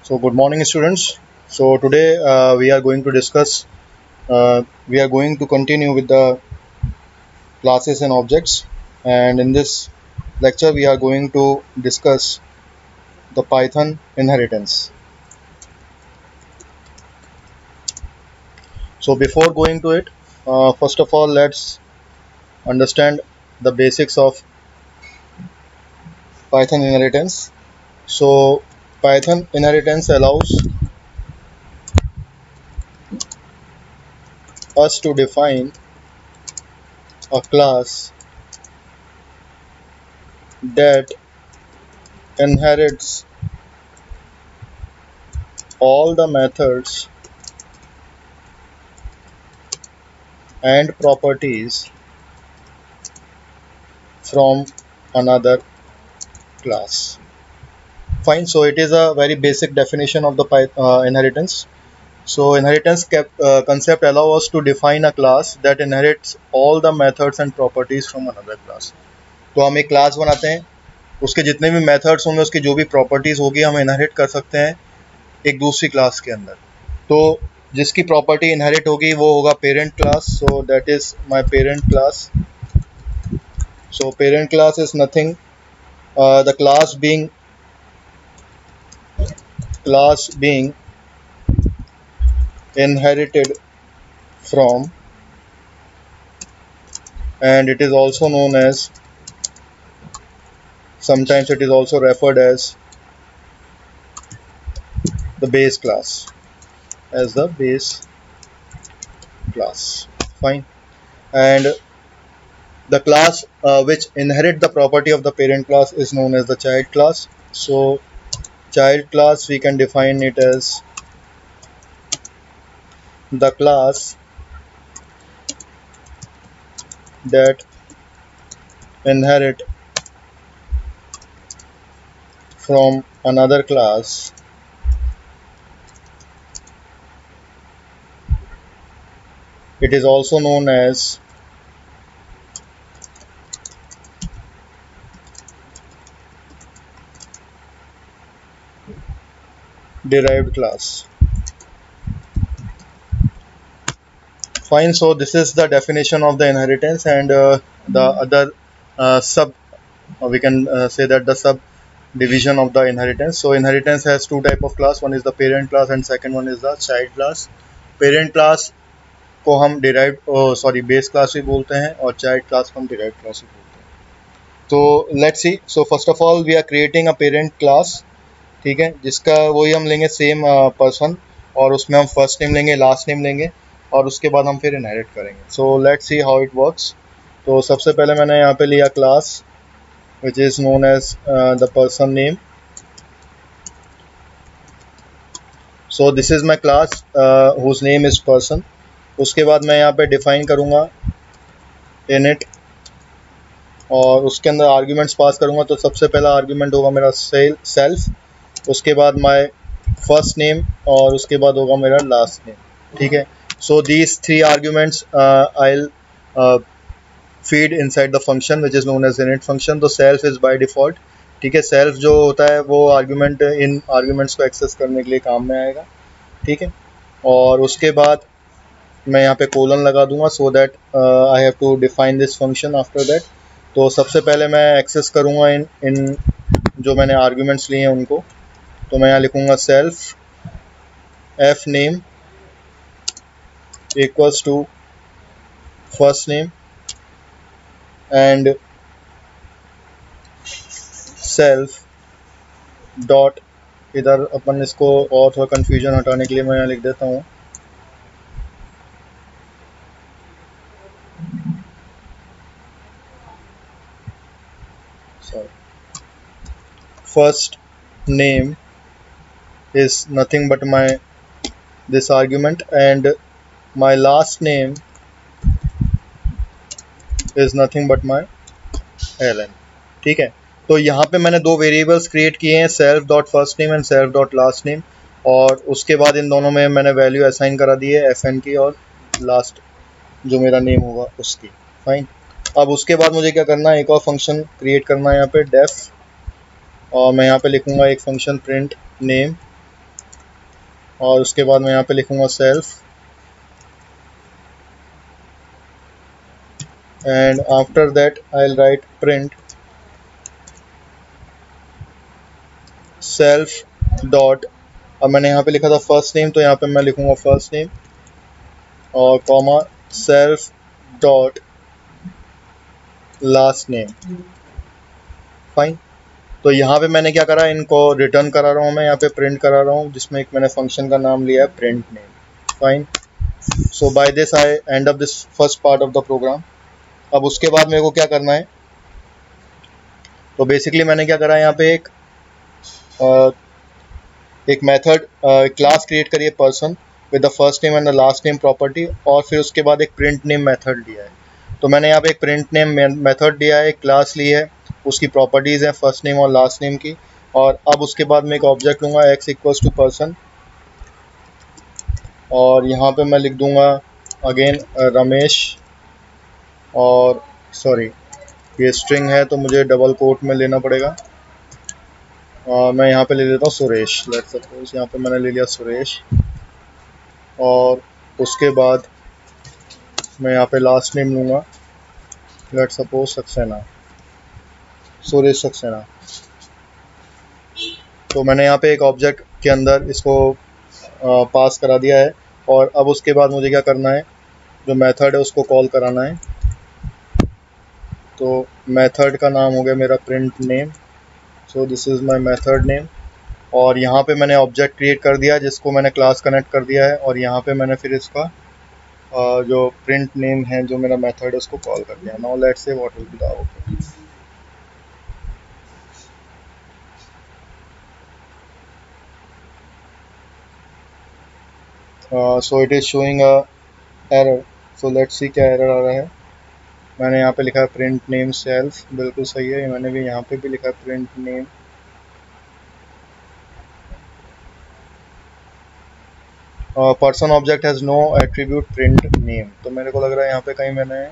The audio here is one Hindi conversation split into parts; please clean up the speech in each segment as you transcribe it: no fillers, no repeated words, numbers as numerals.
So good morning, students. So today we are going to discuss. We are going to continue with the classes and objects, and in this lecture we are going to discuss the Python inheritance. So before going to it, first of all, let's understand the basics of Python inheritance. So Python inheritance allows us to define a class that inherits all the methods and properties from another class. Fine. So it is a very basic definition of the inheritance. So inheritance concept allow us to define a class that inherits all the methods and properties from another class. तो हम एक क्लास बनाते हैं, उसके जितने भी मेथड्स होंगे, उसकी जो भी प्रॉपर्टीज होगी, हम इनहेरिट कर सकते हैं एक दूसरी क्लास के अंदर. तो जिसकी प्रॉपर्टी इनहेरिट होगी वो होगा parent class. So that is my parent class. So parent class is nothing. The class being inherited from, and it is also known as, sometimes it is also referred as the base class, as the base class. Fine. And the class which inherit the property of the parent class is known as the child class. So child class, we can define it as the class that inherit from another class. It is also known as derived class. Fine. So this is the definition of the inheritance, and the other sub we can say that the sub division of the inheritance. So inheritance has two type of class. One is the parent class and second one is the child class. Parent class को हम derived base class भी बोलते हैं और child class को हम derived class भी बोलते हैं. तो let's see. So first of all we are creating a parent class. ठीक है, जिसका वही हम लेंगे सेम पर्सन, और उसमें हम फर्स्ट नेम लेंगे, लास्ट नेम लेंगे, और उसके बाद हम फिर इनहेरिट करेंगे. So let's see how it works. तो सबसे पहले मैंने यहाँ पे लिया class which is known as the person name. So this is my class whose name is person. उसके बाद मैं यहाँ पे डिफाइन करूँगा init, और उसके अंदर आर्ग्यूमेंट्स पास करूँगा. तो सबसे पहला आर्ग्यूमेंट होगा मेरा सेल्फ, उसके बाद माय फर्स्ट नेम, और उसके बाद होगा मेरा लास्ट नेम. ठीक है. So these three arguments I feed inside the function which is known as init function. तो सेल्फ इज़ बाय डिफ़ॉल्ट. ठीक है. सेल्फ जो होता है वो आर्ग्यूमेंट इन आर्ग्यूमेंट्स को एक्सेस करने के लिए काम में आएगा. ठीक है. और उसके बाद मैं यहाँ पे कोलन लगा दूंगा so that I have to define this function after that. तो सबसे पहले मैं एक्सेस करूँगा इन जो मैंने आर्ग्यूमेंट्स लिए हैं उनको. तो मैं यहाँ लिखूँगा self F name equals to first name and self dot, इधर अपन इसको और थोड़ा कन्फ्यूजन हटाने के लिए मैं यहाँ लिख देता हूँ first name is nothing but my this argument, and my last name is nothing but my ln. ठीक है. तो यहाँ पे मैंने दो वेरिएबल्स क्रिएट किए हैं, self dot first name and self dot last name, और उसके बाद इन दोनों में मैंने वैल्यू असाइन करा दी है एफ एन की और लास्ट जो मेरा नेम होगा उसकी. फाइन. अब उसके बाद मुझे क्या करना है, एक और फंक्शन क्रिएट करना है यहाँ पे डेफ, और मैं यहाँ पे लिखूँगा एक फंक्शन प्रिंट नेम और उसके बाद मैं यहाँ पे लिखूँगा self, and after that I will write print self dot, अब मैंने यहाँ पे लिखा था फर्स्ट नेम, तो यहाँ पे मैं लिखूँगा फर्स्ट नेम और comma self dot last name. Fine. तो यहाँ पे मैंने क्या करा, इनको रिटर्न करा रहा हूँ मैं, यहाँ पे प्रिंट करा रहा हूँ, जिसमें एक मैंने फंक्शन का नाम लिया है print name. Fine. So by this I end up this first part of the program. अब उसके बाद मेरे को क्या करना है, तो बेसिकली मैंने क्या करा, यहाँ पे एक मेथड क्लास क्रिएट करी है person with the first name and the last name property, और फिर उसके बाद एक प्रिंट नेम मेथड लिया है। तो मैंने यहाँ पे एक प्रिंट नेम मेथड दिया है, एक क्लास ली है, उसकी प्रॉपर्टीज़ हैं फर्स्ट नेम और लास्ट नेम की, और अब उसके बाद मैं एक ऑब्जेक्ट लूँगा x इक्वल्स टू पर्सन, और यहाँ पे मैं लिख दूँगा अगेन रमेश, और सॉरी ये स्ट्रिंग है तो मुझे डबल कोट में लेना पड़ेगा, मैं यहाँ पे ले लेता हूँ सुरेश, लेट्स सपोज यहाँ पे मैंने ले लिया सुरेश, और उसके बाद मैं यहाँ पे लास्ट नेम लूँगा, लेट्स सपोज सक्सेना, सुरेश सक्सेना। तो मैंने यहाँ पे एक ऑब्जेक्ट के अंदर इसको पास करा दिया है, और अब उसके बाद मुझे क्या करना है, जो मेथड है उसको कॉल कराना है। तो मेथड का नाम हो गया मेरा print name, so this is my method name, और यहाँ पे मैंने ऑब्जेक्ट क्रिएट कर दिया जिसको मैंने क्लास कनेक्ट कर दिया है, और यहाँ पे मैंने फिर इसका जो प्रिंट नेम है जो मेरा मेथड है उसको कॉल कर दिया। Now let's say what will be the output. So it is showing a error, so let's see क्या एरर आ रहा है। मैंने यहाँ पे लिखा है प्रिंट नेम सेल्फ, बिल्कुल सही है, मैंने भी यहाँ पे भी लिखा है print name, person object has no attribute print name. तो मेरे को लग रहा है यहाँ पे कहीं मैंने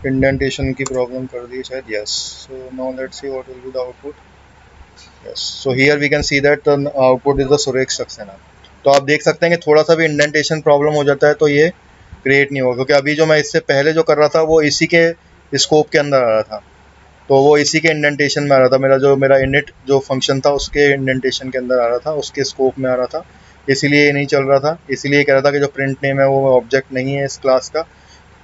इंडेंटेशन की प्रॉब्लम कर दी शायद, yes. So now let's see what will be the output. Yes, so here we can see that the output is the Suresh Saxena. तो आप देख सकते हैं कि थोड़ा सा भी इंडेंटेशन प्रॉब्लम हो जाता है तो ये क्रिएट नहीं होगा, क्योंकि अभी जो मैं इससे पहले जो कर रहा था वो इसी के स्कोप के अंदर आ रहा था, तो वो इसी के इंडेंटेशन में आ रहा था, मेरा इनिट जो फंक्शन था उसके इंडेंटेशन के अंदर आ रहा था, उसके स्कोप में आ रहा था, इसीलिए ये नहीं चल रहा था। इसीलिए कह रहा था कि जो प्रिंट नेम है वो ऑब्जेक्ट नहीं है इस क्लास का,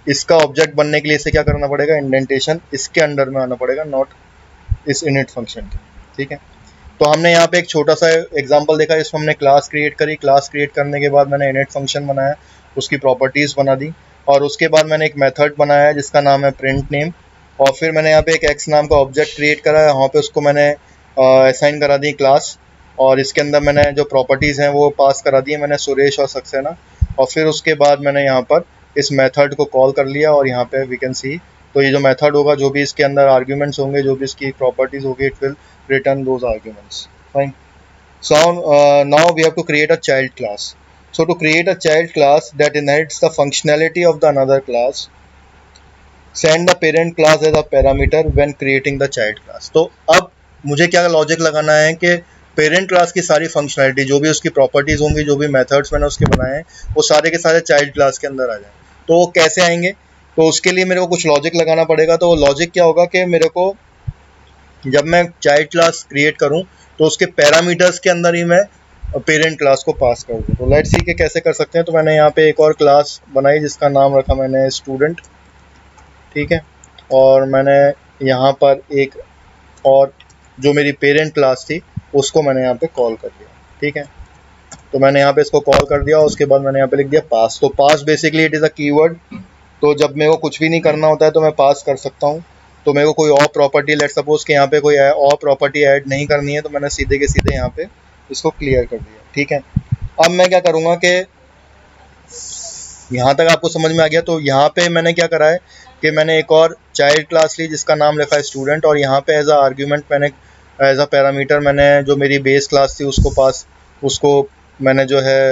इसका ऑब्जेक्ट बनने के लिए इसे क्या करना पड़ेगा, इंडेंटेशन इसके अंडर में आना पड़ेगा, नॉट इस इनिट फंक्शन के। ठीक है, तो हमने यहाँ पे एक छोटा सा एग्जांपल देखा, इसमें हमने क्लास क्रिएट करी, क्लास क्रिएट करने के बाद मैंने इनिट फंक्शन बनाया, उसकी प्रॉपर्टीज़ बना दी, और उसके बाद मैंने एक मेथड बनाया है जिसका नाम है प्रिंट नेम, और फिर मैंने यहाँ पे एक एक्स नाम का ऑब्जेक्ट क्रिएट करा है, वहाँ पे उसको मैंने असाइन करा दी क्लास, और इसके अंदर मैंने जो प्रॉपर्टीज़ हैं वो पास करा दी है मैंने सुरेश और सक्सेना, और फिर उसके बाद मैंने यहाँ पर इस मेथड को कॉल कर लिया, और यहाँ पे वी कैन सी, तो ये जो मेथड होगा, जो भी इसके अंदर आर्ग्यूमेंट्स होंगे, जो भी इसकी प्रॉपर्टीज़ होगी, it will return those arguments. Fine. So now we have to create a child class. So to create a child class that inherits the functionality of the another class, send the parent class as a parameter when creating the child class. तो अब मुझे क्या लॉजिक लगाना है कि पेरेंट क्लास की सारी फंक्शनैलिटी, जो भी उसकी प्रॉपर्टीज़ होंगी, जो भी मेथड्स मैंने उसके बनाए हैं, वो सारे के सारे चाइल्ड क्लास के अंदर आ जाएं। तो वो कैसे आएंगे, तो उसके लिए मेरे को कुछ लॉजिक लगाना पड़ेगा। तो वो लॉजिक क्या होगा कि मेरे को जब मैं चाइल्ड क्लास क्रिएट करूं तो उसके पैरामीटर्स के अंदर ही मैं पेरेंट क्लास को पास कर दूं। तो लेट्स सी के कैसे कर सकते हैं। तो मैंने यहाँ पे एक और क्लास बनाई जिसका नाम रखा मैंने स्टूडेंट, ठीक है, और मैंने यहाँ पर एक और जो मेरी पेरेंट क्लास थी उसको मैंने यहाँ पे कॉल कर दिया। ठीक है, तो मैंने यहाँ पे इसको कॉल कर दिया, उसके बाद मैंने यहाँ पे लिख दिया पास। तो pass basically it is a keyword, तो जब मेरे को कुछ भी नहीं करना होता है तो मैं पास कर सकता हूँ। तो मेरे को कोई और प्रॉपर्टी, लेट सपोज कि यहाँ पे कोई और प्रॉपर्टी ऐड नहीं करनी है, तो मैंने सीधे के सीधे यहाँ पे इसको क्लियर कर दिया। ठीक है, अब मैं क्या करूँगा कि यहाँ तक आपको समझ में आ गया। तो यहाँ पे मैंने क्या करा है कि मैंने एक और चाइल्ड क्लास ली जिसका नाम लिखा है स्टूडेंट, और यहाँ पे एज अ आर्ग्यूमेंट मैंने एज अ पैरामीटर मैंने जो मेरी बेस क्लास थी उसको मैंने जो है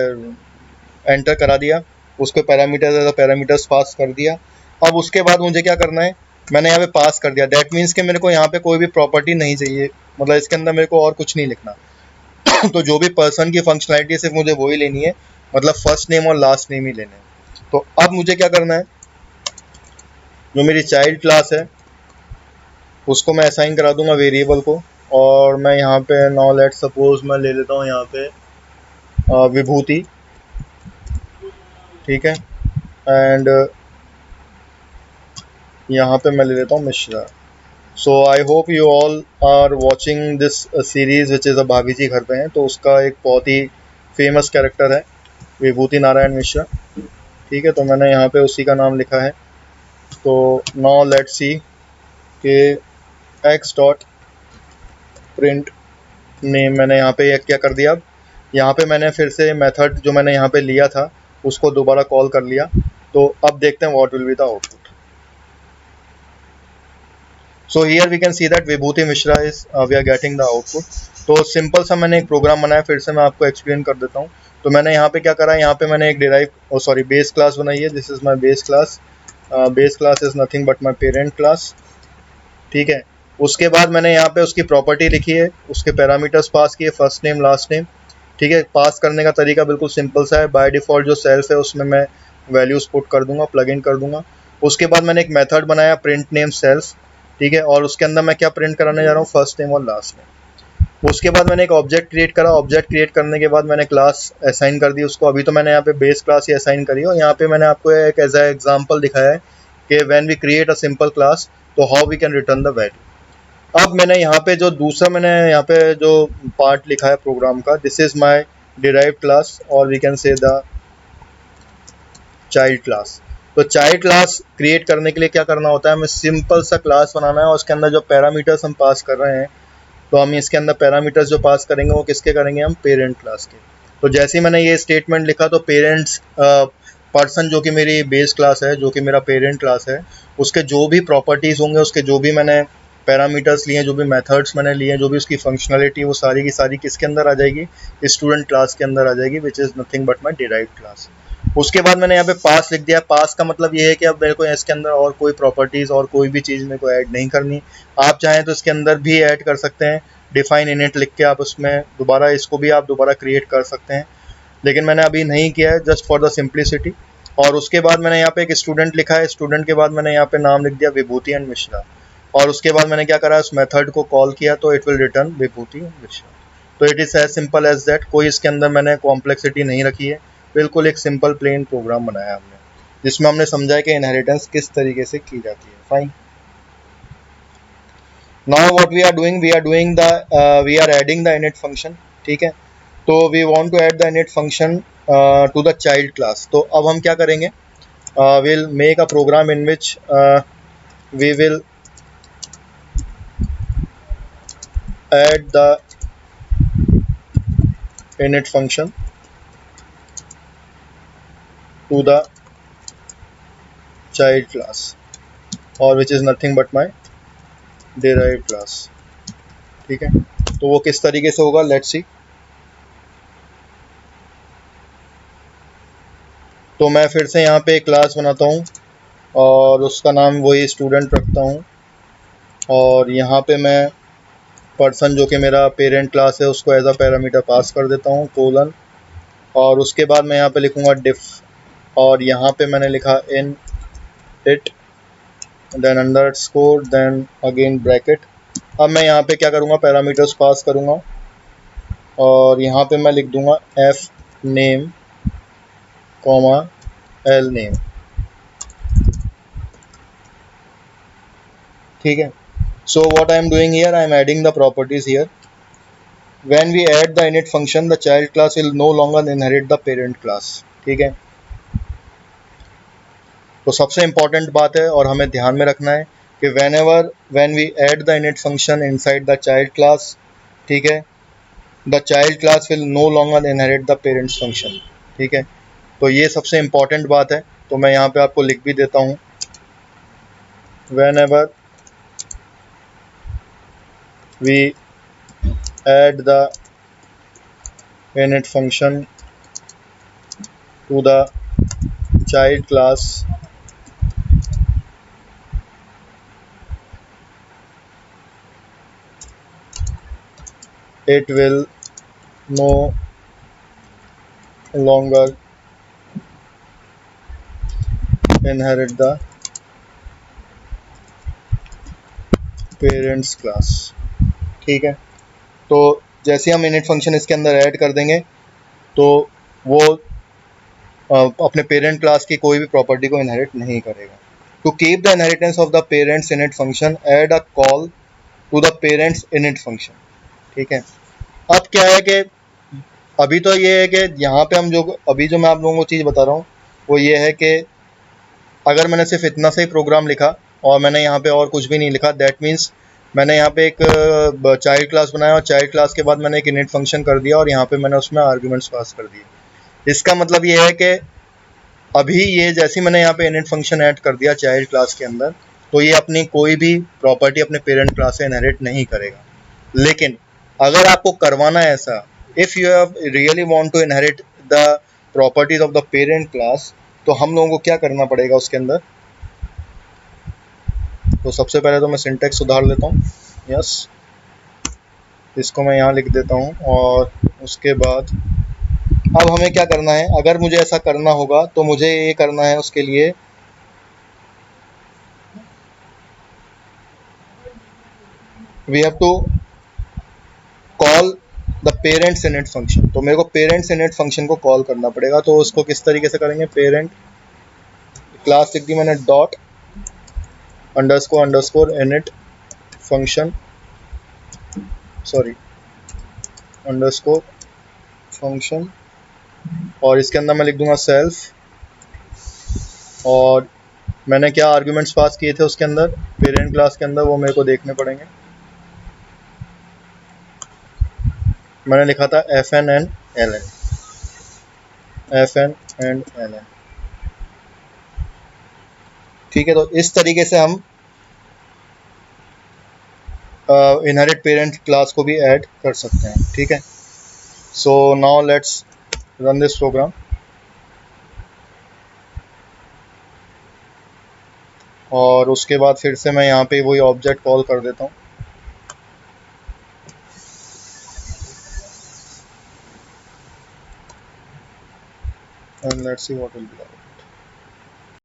एंटर करा दिया, उसके parameters as a parameters pass कर दिया। अब उसके बाद मुझे क्या करना है मैंने यहाँ पे पास कर दिया। दैट मीन्स कि मेरे को यहाँ पे कोई भी प्रॉपर्टी नहीं चाहिए, मतलब इसके अंदर मेरे को और कुछ नहीं लिखना। तो जो भी पर्सन की फंक्शनैलिटी सिर्फ मुझे वही लेनी है, मतलब फर्स्ट नेम और लास्ट नेम ही लेने हैं। तो अब मुझे क्या करना है, जो मेरी चाइल्ड क्लास है उसको मैं असाइन करा दूंगा वेरिएबल को, और मैं यहाँ पे नाउ लेट सपोज मैं ले लेता हूँ यहाँ पे विभूति, ठीक है, एंड यहाँ पे मैं ले लेता हूँ Mishra. So I hope you all are watching this series which is a Bhabhi Ji घर पे हैं, तो उसका एक बहुत ही फेमस कैरेक्टर है विभूति नारायण मिश्रा, ठीक है। तो मैंने यहाँ पे उसी का नाम लिखा है। तो नाउ लेट्स सी कि एक्स डॉट प्रिंट नेम मैंने यहाँ पे क्या कर दिया। अब यहाँ पे मैंने फिर से मेथड जो मैंने यहाँ पे लिया था उसको दोबारा कॉल कर लिया। तो अब देखते हैं what will be the output. So here we can see that Vibhuti Mishra is we are getting the output. तो सिंपल सा मैंने एक प्रोग्राम बनाया, फिर से मैं आपको एक्सप्लेन कर देता हूँ। तो मैंने यहाँ पे क्या करा, यहाँ पे मैंने एक डिराइव सॉरी बेस क्लास बनाई है। This is my base class. Base class is nothing but my parent class, ठीक है। उसके बाद मैंने यहाँ पे उसकी प्रॉपर्टी लिखी है, उसके पैरामीटर्स पास किए, फर्स्ट नेम लास्ट नेम, ठीक है। पास करने का तरीका बिल्कुल सिंपल सा है। बाय डिफ़ॉल्ट जो सेल्फ है उसमें मैं वैल्यूज पुट कर दूंगा, प्लग इन कर दूंगा। उसके बाद मैंने एक मेथड बनाया प्रिंट नेम सेल्फ, ठीक है, और उसके अंदर मैं क्या प्रिंट कराने जा रहा हूँ, फर्स्ट नेम और लास्ट नेम। उसके बाद मैंने एक ऑब्जेक्ट क्रिएट करा। ऑब्जेक्ट क्रिएट करने के बाद मैंने क्लास असाइन कर दी उसको। अभी तो मैंने यहाँ पे बेस क्लास ही असाइन करी है, और यहाँ पे मैंने आपको एक एज ए एग्जाम्पल दिखाया है कि when we create a simple class तो how we can return the value. अब मैंने यहाँ पे जो दूसरा मैंने यहाँ पे जो पार्ट लिखा है प्रोग्राम का, this is my derived class और we can say the child class. तो चाइल्ड क्लास क्रिएट करने के लिए क्या करना होता है, हमें सिंपल सा क्लास बनाना है, और उसके अंदर जो पैरामीटर्स हम पास कर रहे हैं, तो हम इसके अंदर पैरामीटर्स जो पास करेंगे वो किसके करेंगे, हम पेरेंट क्लास के। तो जैसे ही मैंने ये स्टेटमेंट लिखा तो पेरेंट्स पर्सन जो कि मेरी बेस क्लास है, जो कि मेरा पेरेंट क्लास है, उसके जो भी प्रॉपर्टीज़ होंगे, उसके जो भी मैंने पैरामीटर्स लिए, जो भी मेथड्स मैंने लिए, जो भी उसकी फंक्शनलिटी, वो सारी की सारी किसके अंदर आ जाएगी, स्टूडेंट क्लास के अंदर आ जाएगी, which is nothing but my derived class. उसके बाद मैंने यहाँ पे पास लिख दिया। पास का मतलब ये है कि अब मेरे को इसके अंदर और कोई प्रॉपर्टीज़ और कोई भी चीज़ मेरे को ऐड नहीं करनी। आप चाहें तो इसके अंदर भी ऐड कर सकते हैं, डिफाइन इनिट लिख के आप उसमें दोबारा इसको भी आप दोबारा क्रिएट कर सकते हैं, लेकिन मैंने अभी नहीं किया है, जस्ट फॉर द सिंप्लिसिटी। और उसके बाद मैंने यहाँ पे एक स्टूडेंट लिखा है। स्टूडेंट के बाद मैंने यहाँ पे नाम लिख दिया विभूति एंड मिश्रा, और उसके बाद मैंने क्या करा, उस मेथड को कॉल किया तो it will return Vibhuti and Mishra. तो it is as simple as that. कोई इसके अंदर मैंने कॉम्प्लेक्सिटी नहीं रखी है, बिल्कुल एक सिंपल प्लेन प्रोग्राम बनाया हमने, जिसमें हमने समझा है कि इनहेरिटेंस किस तरीके से की जाती है। Fine. Now what we are doing the we are adding the init function, ठीक है। तो we want to add the init function to the child class. तो अब हम क्या करेंगे, will make a program in which we will add the init function to the child class, or which is nothing but my derived class, ठीक है। तो वो किस तरीके से होगा, लेट्स सी। तो मैं फिर से यहाँ पे एक क्लास बनाता हूँ और उसका नाम वही स्टूडेंट रखता हूँ, और यहाँ पे मैं पर्सन जो कि मेरा पेरेंट क्लास है उसको एज अ पैरामीटर पास कर देता हूँ, कोलन। और उसके बाद मैं यहाँ पे लिखूँगा डिफ, और यहाँ पे मैंने लिखा in it, then underscore, then again bracket. अब मैं यहाँ पे क्या करूँगा, पैरामीटर्स पास करूँगा, और यहाँ पे मैं लिख दूँगा F name comma L name, ठीक है। So what I am doing here, I am adding the properties here. When we add the init function the child class will no longer inherit the parent class, ठीक है। तो सबसे इंपॉर्टेंट बात है और हमें ध्यान में रखना है कि when we add the init function inside the child class, ठीक है, the child class will no longer inherit the parents function, ठीक है। तो ये सबसे इम्पॉर्टेंट बात है। तो मैं यहाँ पे आपको लिख भी देता हूँ, whenever we add the init function to the child class it will no longer inherit the parents class. ठीक है, तो जैसे हम इनिट फंक्शन इसके अंदर ऐड कर देंगे तो वो अपने पेरेंट क्लास की कोई भी प्रॉपर्टी को इनहेरिट नहीं करेगा। To keep the inheritance of the parents init function add a call to the parents init function. ठीक है, अब क्या है कि अभी तो ये है कि यहाँ पे हम जो अभी जो मैं आप लोगों को चीज़ बता रहा हूँ वो ये है कि अगर मैंने सिर्फ इतना से ही प्रोग्राम लिखा और मैंने यहाँ पे और कुछ भी नहीं लिखा, दैट मीन्स मैंने यहाँ पे एक चाइल्ड क्लास बनाया और चाइल्ड क्लास के बाद मैंने एक इनिट फंक्शन कर दिया और यहाँ पे मैंने उसमें आर्ग्यूमेंट्स पास कर दिए। इसका मतलब ये है कि अभी ये जैसे मैंने यहाँ पे इनिट फंक्शन ऐड कर दिया चाइल्ड क्लास के अंदर, तो ये अपनी कोई भी प्रॉपर्टी अपने पेरेंट क्लास से इनहेरिट नहीं करेगा। लेकिन अगर आपको करवाना है ऐसा, if you have really want to inherit the properties of the parent class, तो हम लोगों को क्या करना पड़ेगा उसके अंदर। तो सबसे पहले तो मैं सिंटेक्स सुधार लेता हूँ, यस, इसको मैं यहाँ लिख देता हूँ। और उसके बाद अब हमें क्या करना है, अगर मुझे ऐसा करना होगा तो मुझे ये करना है, उसके लिए we have to call the parents init function. तो मेरे को पेरेंट्स इनिट फंक्शन को कॉल करना पड़ेगा। तो उसको किस तरीके से करेंगे, पेरेंट क्लास लिख दी मैंने, dot underscore init function, sorry underscore function, और इसके अंदर मैं लिख दूंगा सेल्फ। और मैंने क्या आर्ग्यूमेंट्स पास किए थे उसके अंदर पेरेंट क्लास के अंदर, वो मेरे को देखने पड़ेंगे। मैंने लिखा था F N and L N, F N and L N. ठीक है, तो इस तरीके से हम इनहेरिट पेरेंट क्लास को भी ऐड कर सकते हैं। ठीक है, so now let's run this program. और उसके बाद फिर से मैं यहाँ पे वही ऑब्जेक्ट कॉल कर देता हूँ। And let's see what will B.